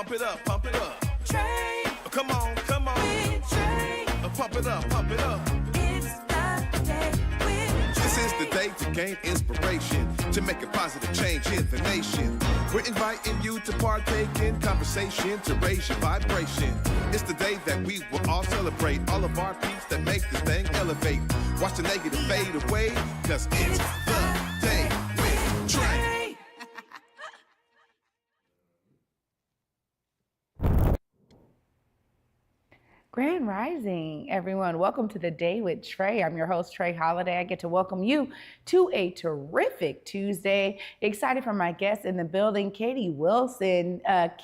Pump it up, pump it up. Trae. Come on, come on. With Trae. Pump it up, pump it up. It's the day with Trae. This is the day to gain inspiration, to make a positive change in the nation. We're inviting you to partake in conversation, to raise your vibration. It's the day that we will all celebrate all of our peeps that make this thing elevate. Watch the negative fade away, cause it's the day with Trae. Grand Rising, everyone. Welcome to the Day with Trae. I'm your host, Trae Holiday. I get to welcome you to a terrific Tuesday. Excited for my guest in the building, Katie Wilson,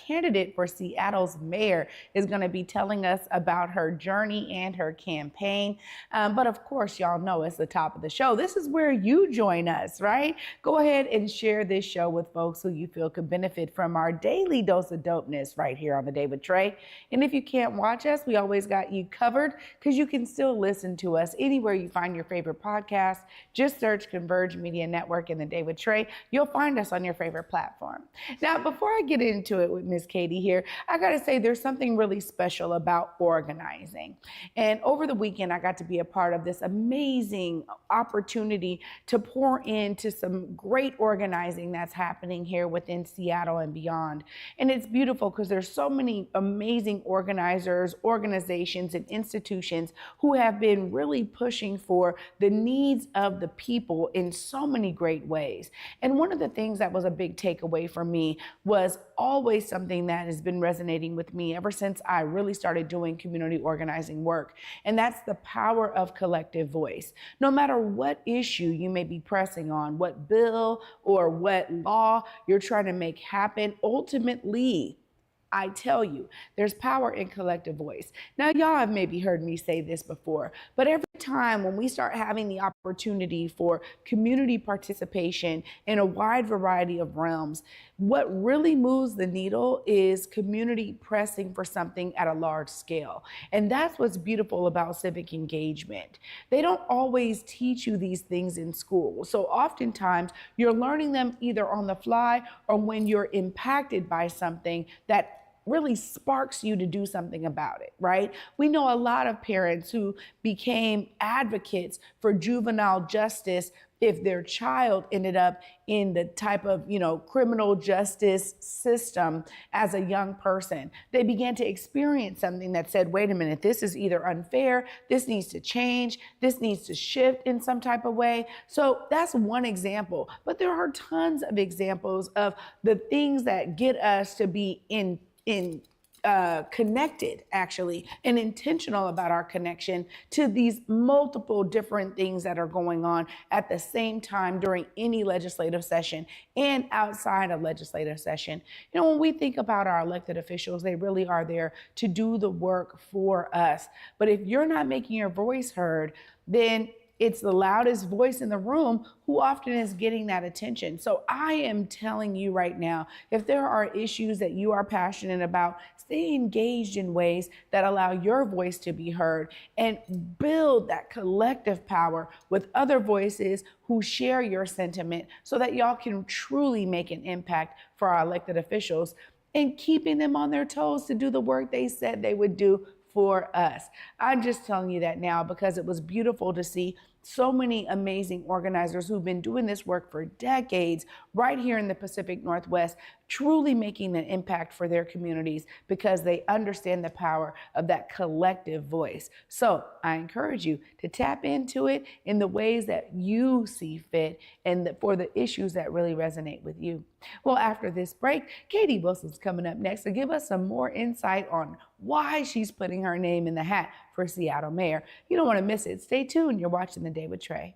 candidate for Seattle's mayor, is going to be telling us about her journey and her campaign. But of course, y'all know it's the top of the show. This is where you join us, right? Go ahead and share this show with folks who you feel could benefit from our daily dose of dopeness right here on the Day with Trae. And if you can't watch us, we always got you covered because you can still listen to us anywhere you find your favorite podcast. Just search Converge Media Network and the Day with Trae. You'll find us on your favorite platform. Now, before I get into it with Miss Katie here, I got to say there's something really special about organizing. And over the weekend, I got to be a part of this amazing opportunity to pour into some great organizing that's happening here within Seattle and beyond. And it's beautiful because there's so many amazing organizers, organizations, and institutions who have been really pushing for the needs of the people in so many great ways. And one of the things that was a big takeaway for me was always something that has been resonating with me ever since I really started doing community organizing work. And that's the power of collective voice. No matter what issue you may be pressing on, what bill or what law you're trying to make happen, ultimately, I tell you, there's power in collective voice. Now, y'all have maybe heard me say this before, but every time when we start having the opportunity for community participation in a wide variety of realms, what really moves the needle is community pressing for something at a large scale. And that's what's beautiful about civic engagement. They don't always teach you these things in school. So oftentimes you're learning them either on the fly or when you're impacted by something that really sparks you to do something about it, right? We know a lot of parents who became advocates for juvenile justice if their child ended up in the type of, criminal justice system as a young person. They began to experience something that said, wait a minute, this is either unfair, this needs to change, this needs to shift in some type of way. So that's one example, but there are tons of examples of the things that get us to be connected, actually, and intentional about our connection to these multiple different things that are going on at the same time during any legislative session and outside of legislative session. When we think about our elected officials, they really are there to do the work for us. But if you're not making your voice heard, then it's the loudest voice in the room who often is getting that attention. So I am telling you right now, if there are issues that you are passionate about, stay engaged in ways that allow your voice to be heard and build that collective power with other voices who share your sentiment so that y'all can truly make an impact for our elected officials and keeping them on their toes to do the work they said they would do for us. I'm just telling you that now because it was beautiful to see so many amazing organizers who've been doing this work for decades right here in the Pacific Northwest, truly making an impact for their communities because they understand the power of that collective voice. So I encourage you to tap into it in the ways that you see fit and for the issues that really resonate with you. Well, after this break, Katie Wilson's coming up next to give us some more insight on why she's putting her name in the hat for Seattle mayor. You don't want to miss it. Stay tuned. You're watching The Day with Trae.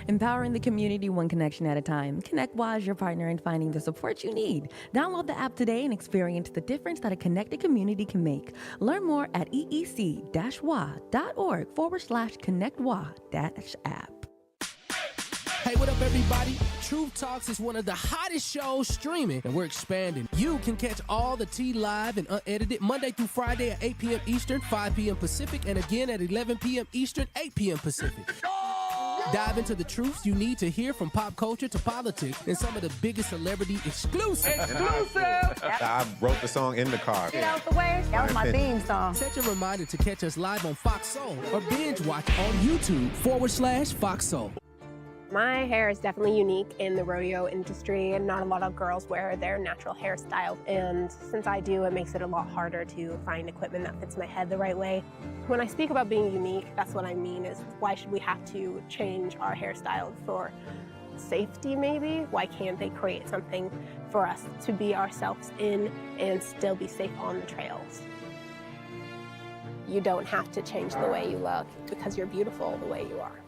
Empowering the community one connection at a time. ConnectWise, your partner in finding the support you need. Download the app today and experience the difference that a connected community can make. Learn more at eec-wa.org/connectwa-app. Hey, what up, everybody? Truth Talks is one of the hottest shows streaming, and we're expanding. You can catch all the tea live and unedited Monday through Friday at 8 p.m. Eastern, 5 p.m. Pacific, and again at 11 p.m. Eastern, 8 p.m. Pacific. Dive into the truths you need to hear from pop culture to politics and some of the biggest celebrity exclusives. I wrote the song in the car. Get out the way. That was my theme song. Set your reminder to catch us live on Fox Soul or binge watch on YouTube/Fox Soul. My hair is definitely unique in the rodeo industry, and not a lot of girls wear their natural hairstyle. And since I do, it makes it a lot harder to find equipment that fits my head the right way. When I speak about being unique, that's what I mean is why should we have to change our hairstyle for safety maybe? Why can't they create something for us to be ourselves in and still be safe on the trails? You don't have to change the way you look because you're beautiful the way you are.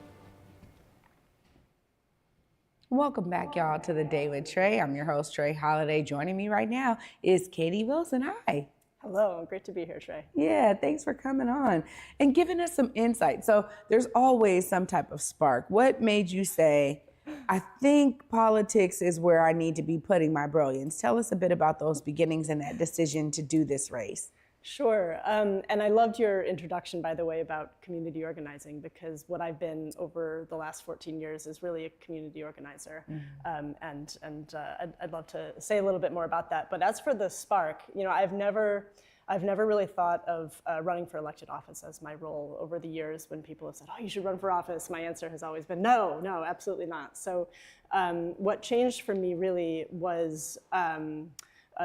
Welcome back, y'all, to The Day with Trae. I'm your host, Trae Holiday. Joining me right now is Katie Wilson. Hi. Hello, great to be here, Trae. Yeah, thanks for coming on and giving us some insight. So there's always some type of spark. What made you say, I think politics is where I need to be putting my brilliance? Tell us a bit about those beginnings and that decision to do this race. Sure, and I loved your introduction, by the way, about community organizing, because what I've been over the last 14 years is really a community organizer, I'd love to say a little bit more about that. But as for the spark, you know, I've never really thought of running for elected office as my role. Over the years, when people have said, "Oh, you should run for office," my answer has always been, "No, absolutely not." So, what changed for me really was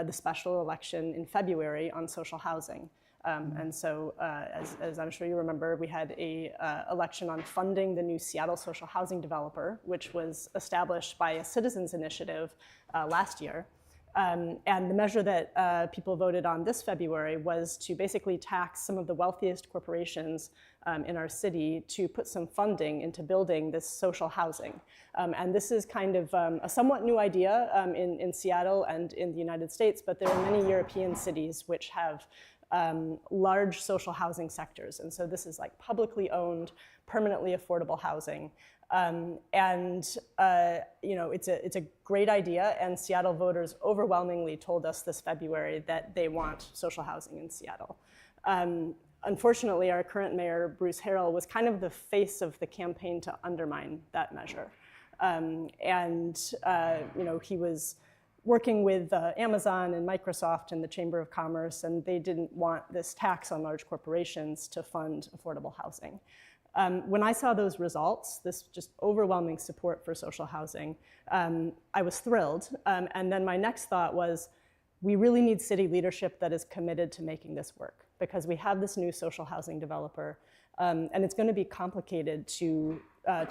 the special election in February on social housing. And so, as I'm sure you remember, we had a election on funding the new Seattle social housing developer, which was established by a citizens initiative last year. And the measure that people voted on this February was to basically tax some of the wealthiest corporations in our city to put some funding into building this social housing. And this is kind of a somewhat new idea in Seattle and in the United States, but there are many European cities which have large social housing sectors. And so this is like publicly owned, permanently affordable housing. You know, it's a great idea, and Seattle voters overwhelmingly told us this February that they want social housing in Seattle. Unfortunately, our current mayor, Bruce Harrell, was kind of the face of the campaign to undermine that measure. You know, he was working with Amazon and Microsoft and the Chamber of Commerce, and they didn't want this tax on large corporations to fund affordable housing. When I saw those results, this just overwhelming support for social housing, I was thrilled. And then my next thought was, we really need city leadership that is committed to making this work, because we have this new social housing developer, and it's going to be complicated to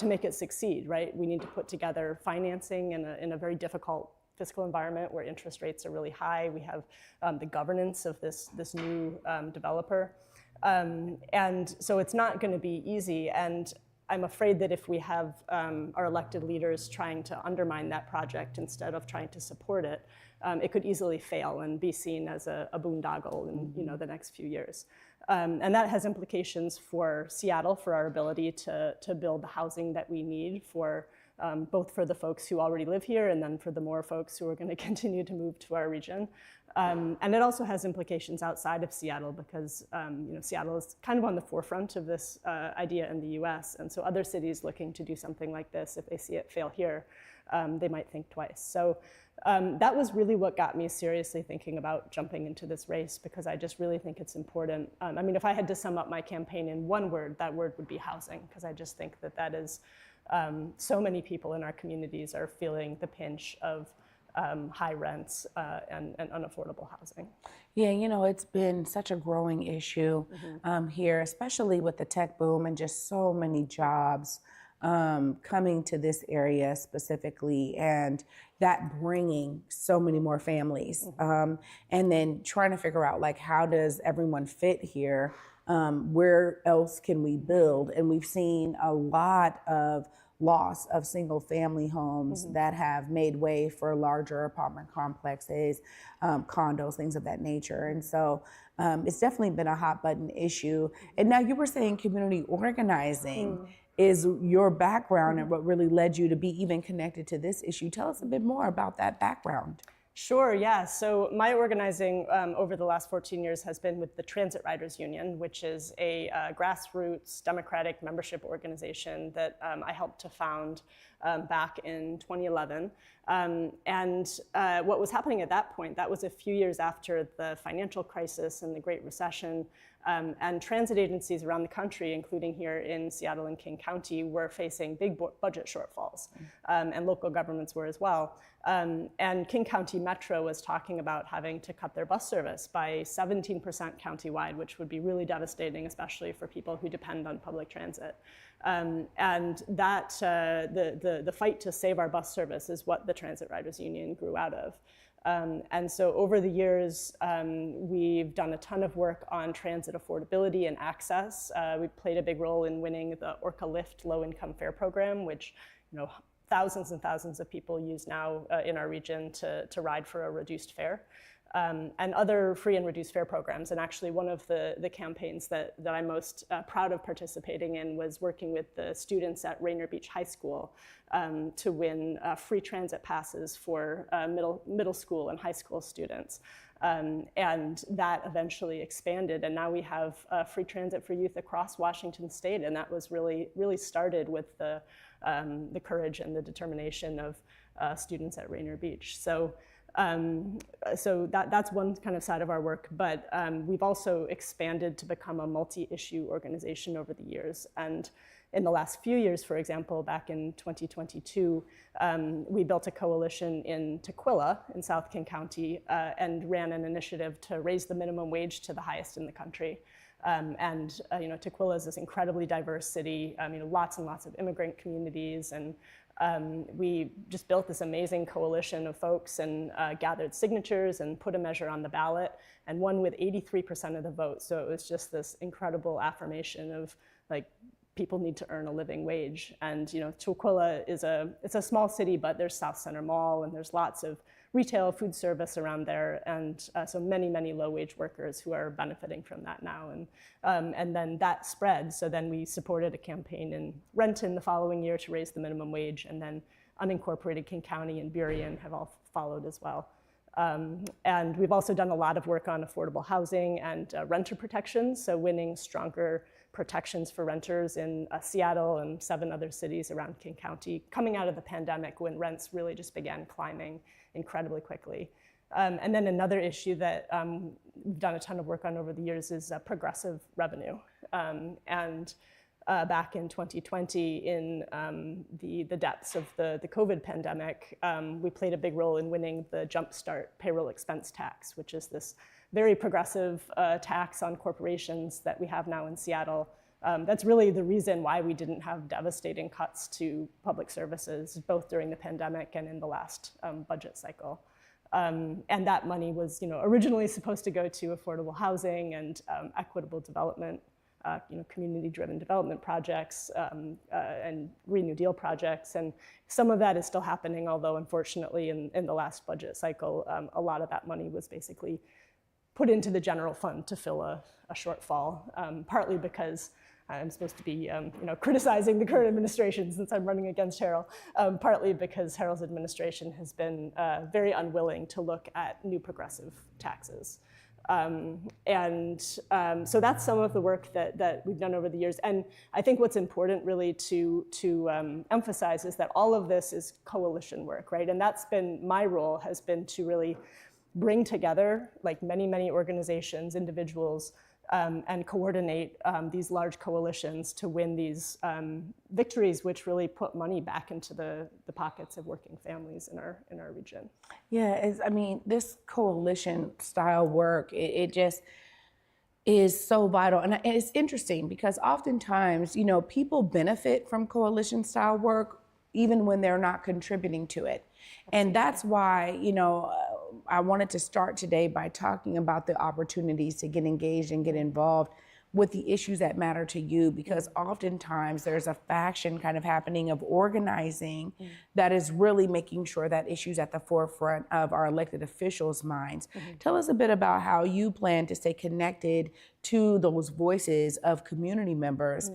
make it succeed, right? We need to put together financing in a very difficult fiscal environment where interest rates are really high. We have the governance of this new developer. And so it's not going to be easy, and I'm afraid that if we have our elected leaders trying to undermine that project instead of trying to support it, it could easily fail and be seen as a boondoggle in the next few years. And that has implications for Seattle, for our ability to build the housing that we need for both for the folks who already live here and then for the more folks who are going to continue to move to our region. And it also has implications outside of Seattle, because Seattle is kind of on the forefront of this idea in the US. And so other cities looking to do something like this, if they see it fail here, they might think twice. So that was really what got me seriously thinking about jumping into this race, because I just really think it's important. I mean, if I had to sum up my campaign in one word, that word would be housing, because I just think that that is so many people in our communities are feeling the pinch of high rents and unaffordable housing. Yeah, you know, it's been such a growing issue here, especially with the tech boom and just so many jobs coming to this area specifically, and that bringing so many more families. And then trying to figure out, like, how does everyone fit here? Where else can we build? And we've seen a lot of loss of single family homes that have made way for larger apartment complexes, condos, things of that nature. And so it's definitely been a hot button issue. And now you were saying community organizing is your background and what really led you to be even connected to this issue. Tell us a bit more about that background. Sure, yeah. So my organizing over the last 14 years has been with the Transit Riders Union, which is a grassroots democratic membership organization that I helped to found back in 2011. What was happening at that point, that was a few years after the financial crisis and the Great Recession, and transit agencies around the country, including here in Seattle and King County, were facing big budget shortfalls, and local governments were as well. And King County Metro was talking about having to cut their bus service by 17% countywide, which would be really devastating, especially for people who depend on public transit. And that the fight to save our bus service is what the Transit Riders Union grew out of. And so over the years, we've done a ton of work on transit affordability and access. We played a big role in winning the Orca Lift low-income fare program, which thousands and thousands of people use now in our region to ride for a reduced fare. And other free and reduced fare programs. And actually one of the campaigns that I'm most proud of participating in was working with the students at Rainier Beach High School to win free transit passes for middle school and high school students. And that eventually expanded, and now we have free transit for youth across Washington State, and that was really started with the courage and the determination of students at Rainier Beach. So that's one kind of side of our work, but we've also expanded to become a multi-issue organization over the years. And in the last few years, for example, back in 2022, we built a coalition in Tukwila in South King County and ran an initiative to raise the minimum wage to the highest in the country. Tukwila is this incredibly diverse city, lots and lots of immigrant communities, and we just built this amazing coalition of folks and gathered signatures and put a measure on the ballot and won with 83% of the vote. So it was just this incredible affirmation of people need to earn a living wage. And Tukwila it's a small city, but there's South Center Mall and there's lots of retail, food service around there, and so many low-wage workers who are benefiting from that now. And then that spread, so then we supported a campaign in Renton the following year to raise the minimum wage, and then unincorporated King County and Burien have all followed as well. And we've also done a lot of work on affordable housing and renter protections, so winning stronger protections for renters in Seattle and 7 other cities around King County, coming out of the pandemic when rents really just began climbing incredibly quickly. And then another issue that we've done a ton of work on over the years is progressive revenue. Back in 2020, in the depths of the COVID pandemic, we played a big role in winning the Jumpstart payroll expense tax, which is this very progressive tax on corporations that we have now in Seattle. That's really the reason why we didn't have devastating cuts to public services, both during the pandemic and in the last budget cycle. And that money was originally supposed to go to affordable housing and equitable development, community-driven development projects and Green New Deal projects. And some of that is still happening, although unfortunately in the last budget cycle, a lot of that money was basically put into the general fund to fill a shortfall, partly because I'm supposed to be criticizing the current administration since I'm running against Harold, partly because Harold's administration has been very unwilling to look at new progressive taxes. So that's some of the work that we've done over the years. And I think what's important really to emphasize is that all of this is coalition work, right? And that's been my role, has been to really bring together many organizations, individuals, and coordinate these large coalitions to win these victories, which really put money back into the pockets of working families in our region. Yeah, this coalition style work, it just is so vital. And it's interesting because oftentimes, people benefit from coalition style work even when they're not contributing to it. And that's why, I wanted to start today by talking about the opportunities to get engaged and get involved with the issues that matter to you, because oftentimes there's a faction kind of happening of organizing that is really making sure that issues at the forefront of our elected officials' minds. Tell us a bit about how you plan to stay connected to those voices of community members,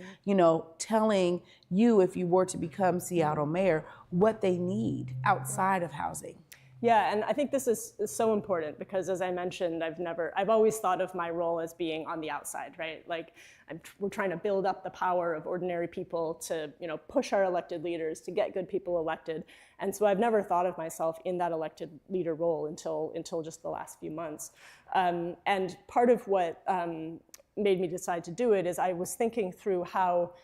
telling you, if you were to become Seattle mayor, what they need outside of housing. Yeah, and I think this is so important because, as I mentioned, I've always thought of my role as being on the outside, right? Like, we're trying to build up the power of ordinary people to, push our elected leaders to get good people elected. And so I've never thought of myself in that elected leader role until just the last few months. And part of what made me decide to do it is I was thinking through how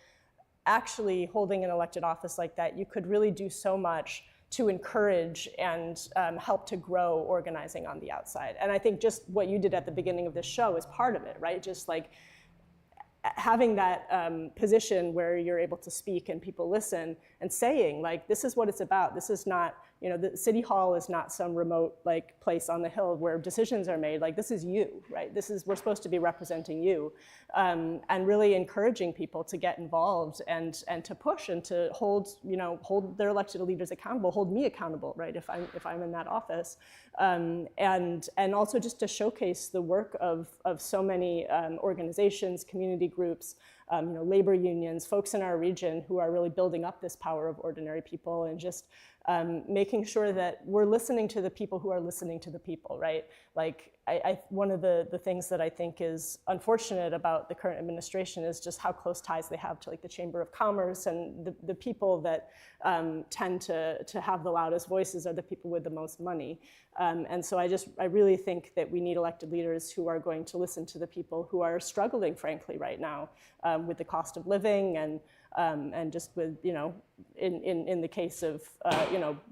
actually holding an elected office like that, you could really do so much to encourage and help to grow organizing on the outside. And I think just what you did at the beginning of this show is part of it, right? Just like having that position where you're able to speak and people listen and saying, like, this is what it's about. This is not, the City Hall is not some remote place on the hill where decisions are made. Like, this is you, right? We're supposed to be representing you, and really encouraging people to get involved and to push and to hold their elected leaders accountable, hold me accountable, right? If I'm in that office, and also just to showcase the work of so many organizations, community groups, labor unions, folks in our region who are really building up this power of ordinary people, and just making sure that we're listening to the people who are listening to the people, right? Like, one of the things that I think is unfortunate about the current administration is just how close ties they have to, like, the Chamber of Commerce, and the people that tend to have the loudest voices are the people with the most money. And so I really think that we need elected leaders who are going to listen to the people who are struggling, frankly, right now, with the cost of living and just with, in the case of,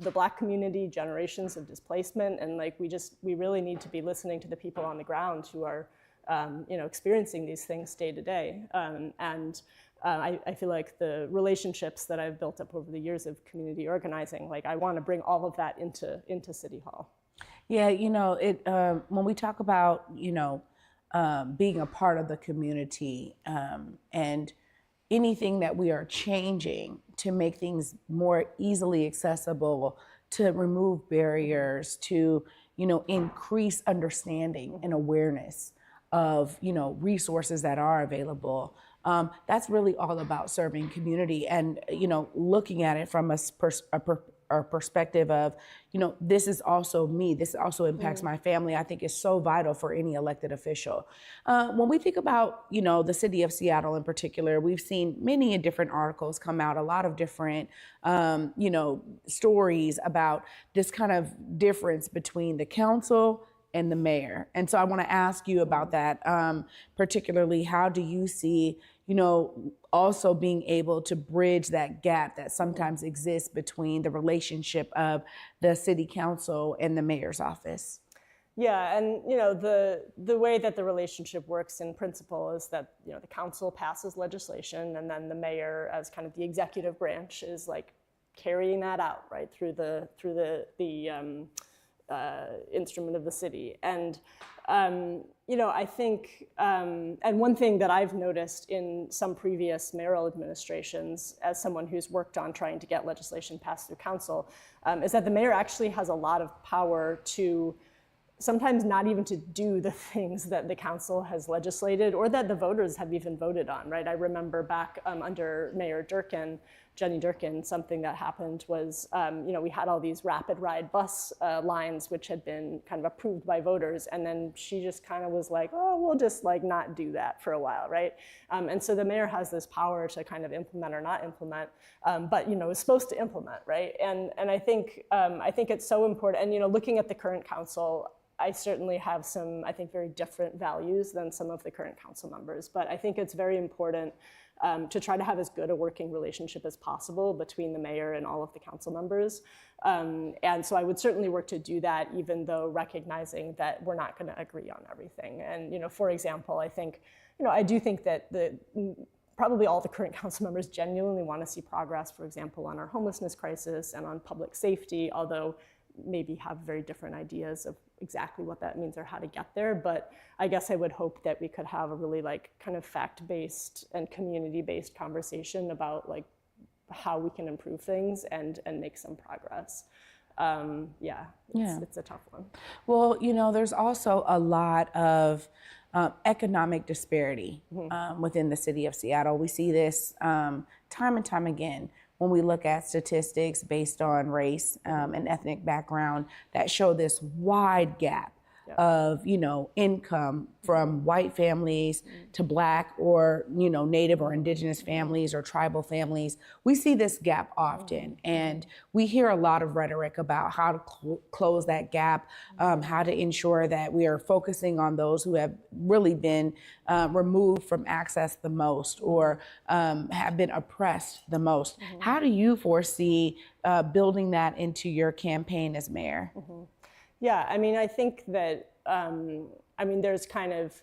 the Black community, generations of displacement. And we really need to be listening to the people on the ground who are, experiencing these things day to day. I feel like the relationships that I've built up over the years of community organizing, I want to bring all of that into City Hall. Yeah, when we talk about, being a part of the community, and anything that we are changing to make things more easily accessible, to remove barriers, to, increase understanding and awareness of, resources that are available. That's really all about serving community and, looking at it from a perspective of, this is also me, this also impacts my family, I think is so vital for any elected official. When we think about, the city of Seattle in particular, we've seen many different articles come out, a lot of different, stories about this kind of difference between the council and the mayor. And so I want to ask you about that, particularly how do you see, also being able to bridge that gap that sometimes exists between the relationship of the city council and the mayor's office? Yeah, and the way that the relationship works in principle is that the council passes legislation, and then the mayor, as kind of the executive branch, is carrying that out right through the instrument of the city. And I think, and one thing that I've noticed in some previous mayoral administrations, as someone who's worked on trying to get legislation passed through council, is that the mayor actually has a lot of power to sometimes not even to do the things that the council has legislated or that the voters have even voted on, right? I remember back under Mayor Durkin, Jenny Durkin, something that happened was, we had all these rapid ride bus lines which had been kind of approved by voters, and then she just kind of was like, oh, we'll just not do that for a while, right? And so the mayor has this power to kind of implement or not implement, but is supposed to implement, right? And I think it's so important. And looking at the current council, I certainly have some, I think, very different values than some of the current council members, but I think it's very important to try to have as good a working relationship as possible between the mayor and all of the council members. And so I would certainly work to do that, even though recognizing that we're not going to agree on everything. And, for example, I think, I do think that probably all the current council members genuinely want to see progress, for example, on our homelessness crisis and on public safety, although maybe have very different ideas of exactly what that means or how to get there. But I guess I would hope that we could have a really kind of fact-based and community-based conversation about how we can improve things and make some progress. It's a tough one. Well, there's also a lot of economic disparity within the city of Seattle. We see this time and time again when we look at statistics based on race and ethnic background that show this wide gap of, income from white families to Black or, Native or Indigenous families or tribal families. We see this gap often, and we hear a lot of rhetoric about how to close that gap, how to ensure that we are focusing on those who have really been removed from access the most or have been oppressed the most. How do you foresee building that into your campaign as mayor? Yeah, I mean, I think that, there's kind of,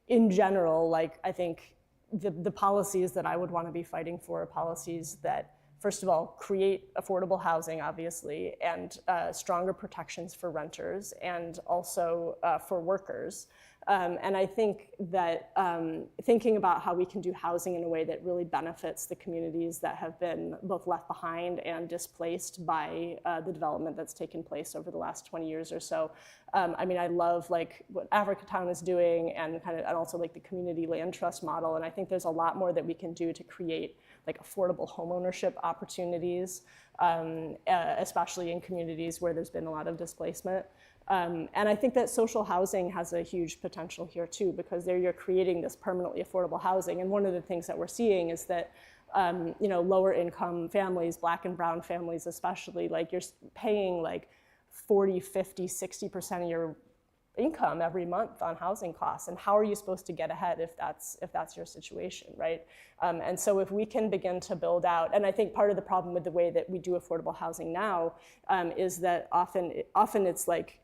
in general, like, I think the policies that I would want to be fighting for are policies that, first of all, create affordable housing, obviously, and stronger protections for renters and also for workers. And I think that thinking about how we can do housing in a way that really benefits the communities that have been both left behind and displaced by the development that's taken place over the last 20 years or so. I love like what Africatown is doing and also like the community land trust model. And I think there's a lot more that we can do to create like affordable homeownership opportunities, especially in communities where there's been a lot of displacement. And I think that social housing has a huge potential here too, because there you're creating this permanently affordable housing. And one of the things that we're seeing is that, lower income families, Black and brown families especially, like you're paying like 40, 50, 60% of your income every month on housing costs. And how are you supposed to get ahead if that's your situation, right? And so if we can begin to build out, and I think part of the problem with the way that we do affordable housing now is that often it's like,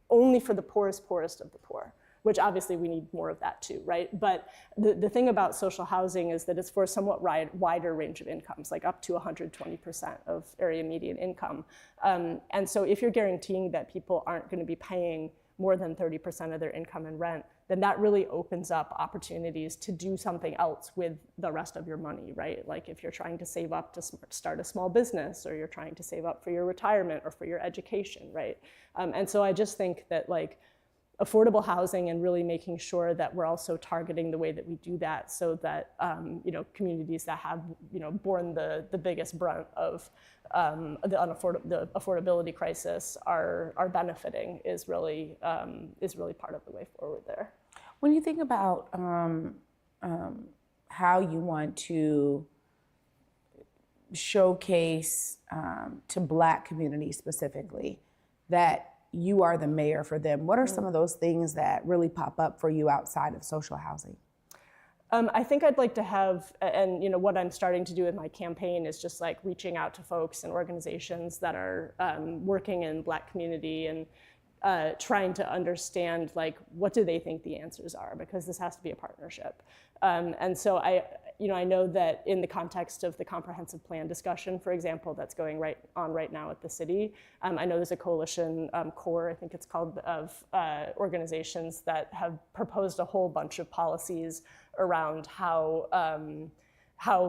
only for the poorest of the poor, which obviously we need more of that too, right? But the thing about social housing is that it's for a somewhat wider range of incomes, like up to 120% of area median income. And so if you're guaranteeing that people aren't going to be paying more than 30% of their income in rent, then that really opens up opportunities to do something else with the rest of your money, right? Like if you're trying to save up to start a small business, or you're trying to save up for your retirement or for your education, right? And so I just think that like affordable housing and really making sure that we're also targeting the way that we do that so that communities that have borne the biggest brunt of the affordability crisis are benefiting is really part of the way forward there. When you think about how you want to showcase to Black communities specifically that you are the mayor for them, what are some of those things that really pop up for you outside of social housing? I think I'd like to have, and what I'm starting to do with my campaign is just like reaching out to folks and organizations that are working in Black community and trying to understand like what do they think the answers are, because this has to be a partnership. And so I know that in the context of the comprehensive plan discussion, for example, that's going right now at the city, I know there's a coalition, CORE, I think it's called, of organizations that have proposed a whole bunch of policies around how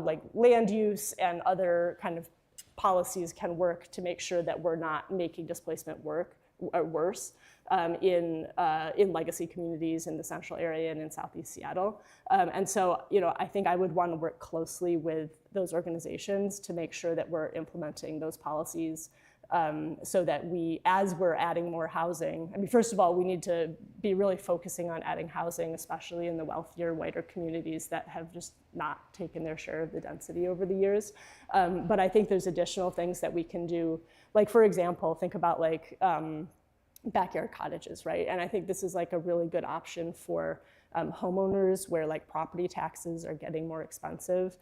like land use and other kind of policies can work to make sure that we're not making displacement worse in legacy communities in the central area and in Southeast Seattle. And so, I think I would want to work closely with those organizations to make sure that we're implementing those policies so that as we're adding more housing, first of all, we need to be really focusing on adding housing, especially in the wealthier, whiter communities that have just not taken their share of the density over the years. But I think there's additional things that we can do. Like, for example, think about like backyard cottages, right? And I think this is like a really good option for homeowners where like property taxes are getting more expensive.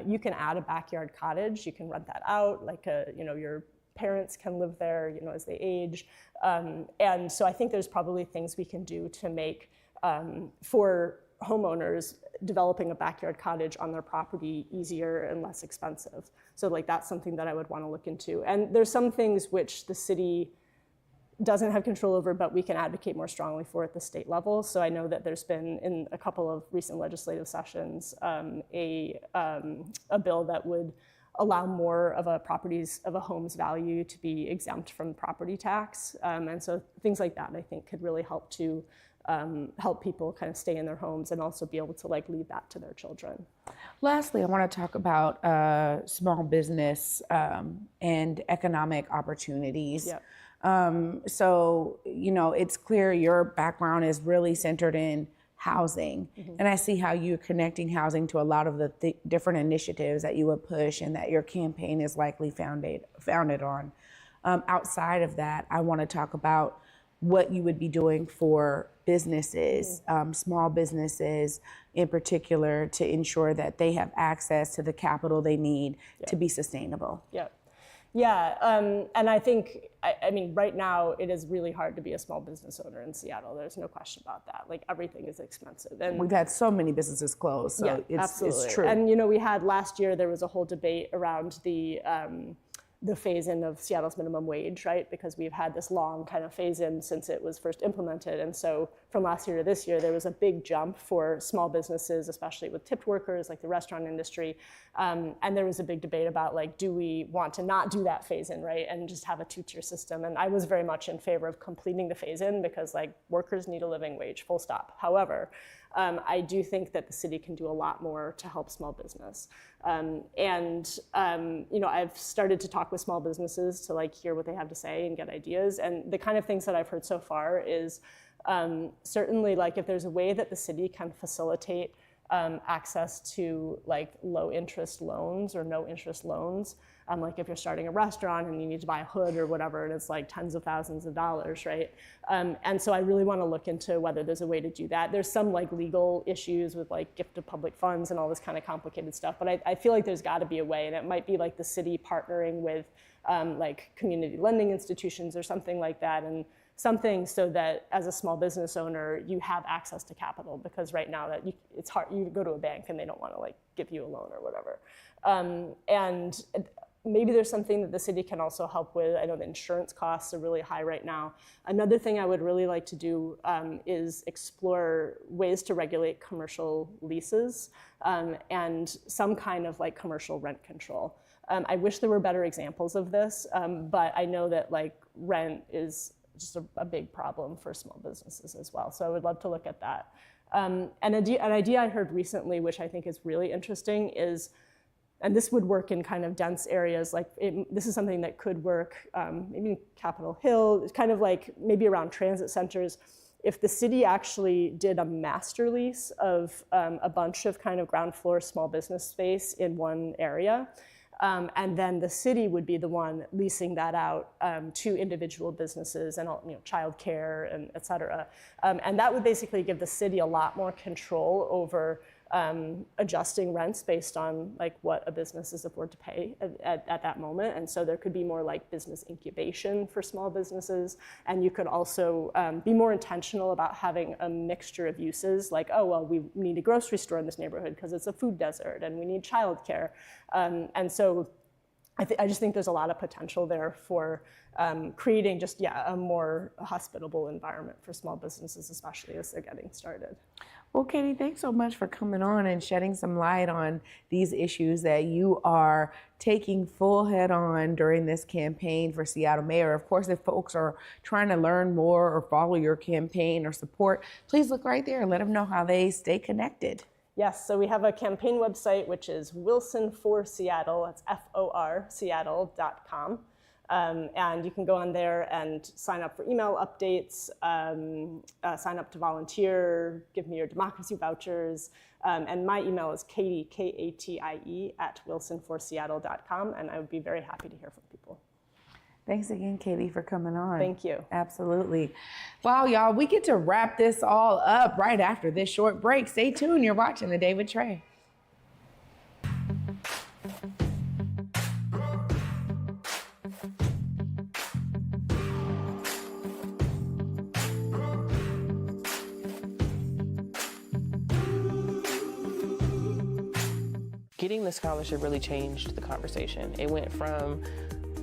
You can add a backyard cottage, you can rent that out, like your parents can live there, as they age. And so I think there's probably things we can do to make, for homeowners, developing a backyard cottage on their property easier and less expensive. So like that's something that I would want to look into. And there's some things which the city doesn't have control over, but we can advocate more strongly for at the state level. So I know that there's been, in a couple of recent legislative sessions, a bill that would allow more of a home's value to be exempt from property tax. And so things like that, I think, could really help to help people kind of stay in their homes and also be able to like leave that to their children. Lastly, I want to talk about small business and economic opportunities. Yep. So, you know, it's clear your background is really centered in housing. And I see how you're connecting housing to a lot of the different initiatives that you would push and that your campaign is likely founded on. Outside of that, I want to talk about what you would be doing for businesses, small businesses in particular, to ensure that they have access to the capital they need to be sustainable. Yeah, and I think, I mean, right now it is really hard to be a small business owner in Seattle. There's no question about that. Like, everything is expensive. And we've had so many businesses close, so absolutely. It's true. And, you know, we had last year, there was a whole debate around the phase-in of Seattle's minimum wage, right? Because we've had this long kind of phase-in since it was first implemented. And so from last year to this year, there was a big jump for small businesses, especially with tipped workers, like the restaurant industry. And there was a big debate about, like, do we want to not do that phase-in, right? And just have a two-tier system. And I was very much in favor of completing the phase-in because, like, workers need a living wage, full stop. However, I do think that the city can do a lot more to help small business. You know, I've started to talk with small businesses to like hear what they have to say and get ideas. And the kind of things that I've heard so far is certainly like if there's a way that the city can facilitate access to like low interest loans or no interest loans. Like if you're starting a restaurant and you need to buy a hood or whatever, and it's like tens of thousands of dollars, right? And so I really want to look into whether there's a way to do that. There's some like legal issues with like gift of public funds and all this kind of complicated stuff, but I feel like there's got to be a way, and it might be like the city partnering with like community lending institutions or something like that, and something so that as a small business owner, you have access to capital, because right now that it's hard, you go to a bank and they don't want to like give you a loan or whatever. And maybe there's something that the city can also help with. I know the insurance costs are really high right now. Another thing I would really like to do is explore ways to regulate commercial leases and some kind of like commercial rent control. I wish there were better examples of this, but I know that like rent is just a big problem for small businesses as well. So I would love to look at that. An idea I heard recently, which I think is really interesting, is, and this would work in kind of dense areas, like this is something that could work maybe in Capitol Hill, it's kind of like maybe around transit centers. If the city actually did a master lease of a bunch of kind of ground floor small business space in one area, and then the city would be the one leasing that out to individual businesses and, you know, childcare and et cetera. And that would basically give the city a lot more control over adjusting rents based on like what a business is afford to pay at that moment. And so there could be more like business incubation for small businesses. And you could also be more intentional about having a mixture of uses, like, oh, well, we need a grocery store in this neighborhood because it's a food desert and we need childcare. And so I just think there's a lot of potential there for creating just, a more hospitable environment for small businesses, especially as they're getting started. Well, Katie, thanks so much for coming on and shedding some light on these issues that you are taking full head on during this campaign for Seattle Mayor. Of course, if folks are trying to learn more or follow your campaign or support, please look right there and let them know how they stay connected. Yes, so we have a campaign website, which is Wilson for Seattle. It's FOR Seattle.com. And you can go on there and sign up for email updates, sign up to volunteer, give me your democracy vouchers. And my email is Katie, Katie, @wilsonforseattle.com. And I would be very happy to hear from people. Thanks again, Katie, for coming on. Thank you. Absolutely. Wow, y'all, we get to wrap this all up right after this short break. Stay tuned. You're watching The Day with Trae. Getting the scholarship really changed the conversation. It went from,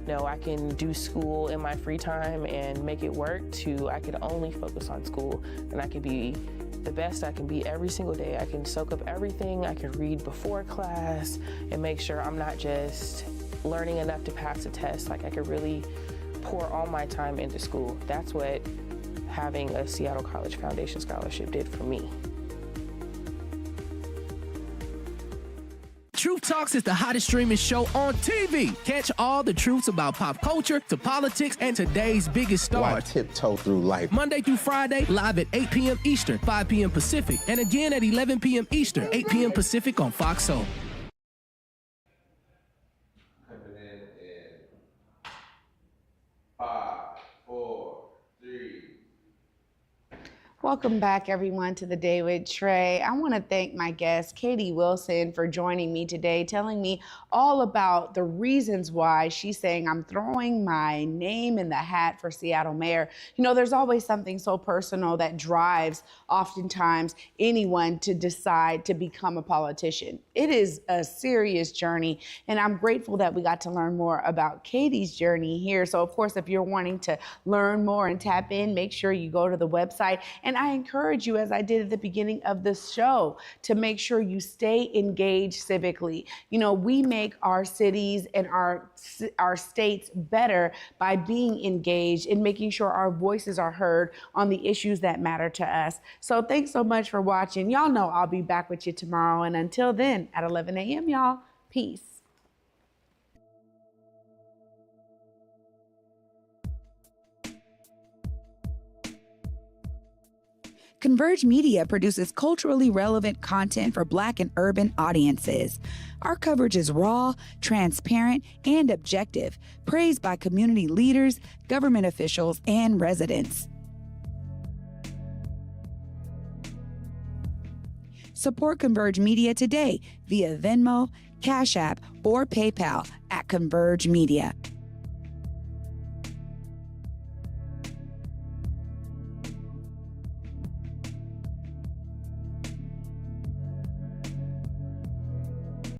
no, I can do school in my free time and make it work, to I could only focus on school and I could be the best I can be every single day. I can soak up everything. I can read before class and make sure I'm not just learning enough to pass a test. Like, I could really pour all my time into school. That's what having a Seattle College Foundation Scholarship did for me. Truth Talks is the hottest streaming show on TV. Catch all the truths about pop culture to politics and today's biggest Why stars. tiptoe through life? Monday through Friday, live at 8 p.m. Eastern, 5 p.m. Pacific, and again at 11 p.m. Eastern, 8 p.m. Pacific on Fox Soul. Coming in 5, 4, 3. Welcome back, everyone, to The Day with Trae. I want to thank my guest, Katie Wilson, for joining me today, telling me all about the reasons why she's saying I'm throwing my name in the hat for Seattle mayor. You know, there's always something so personal that drives oftentimes anyone to decide to become a politician. It is a serious journey, and I'm grateful that we got to learn more about Katie's journey here. So, of course, if you're wanting to learn more and tap in, make sure you go to the website. And I encourage you, as I did at the beginning of the show, to make sure you stay engaged civically. You know, we make our cities and our states better by being engaged and making sure our voices are heard on the issues that matter to us. So thanks so much for watching. Y'all know I'll be back with you tomorrow. And until then, at 11 a.m., y'all, peace. Converge Media produces culturally relevant content for Black and urban audiences. Our coverage is raw, transparent, and objective, praised by community leaders, government officials, and residents. Support Converge Media today via Venmo, Cash App, or PayPal at Converge Media.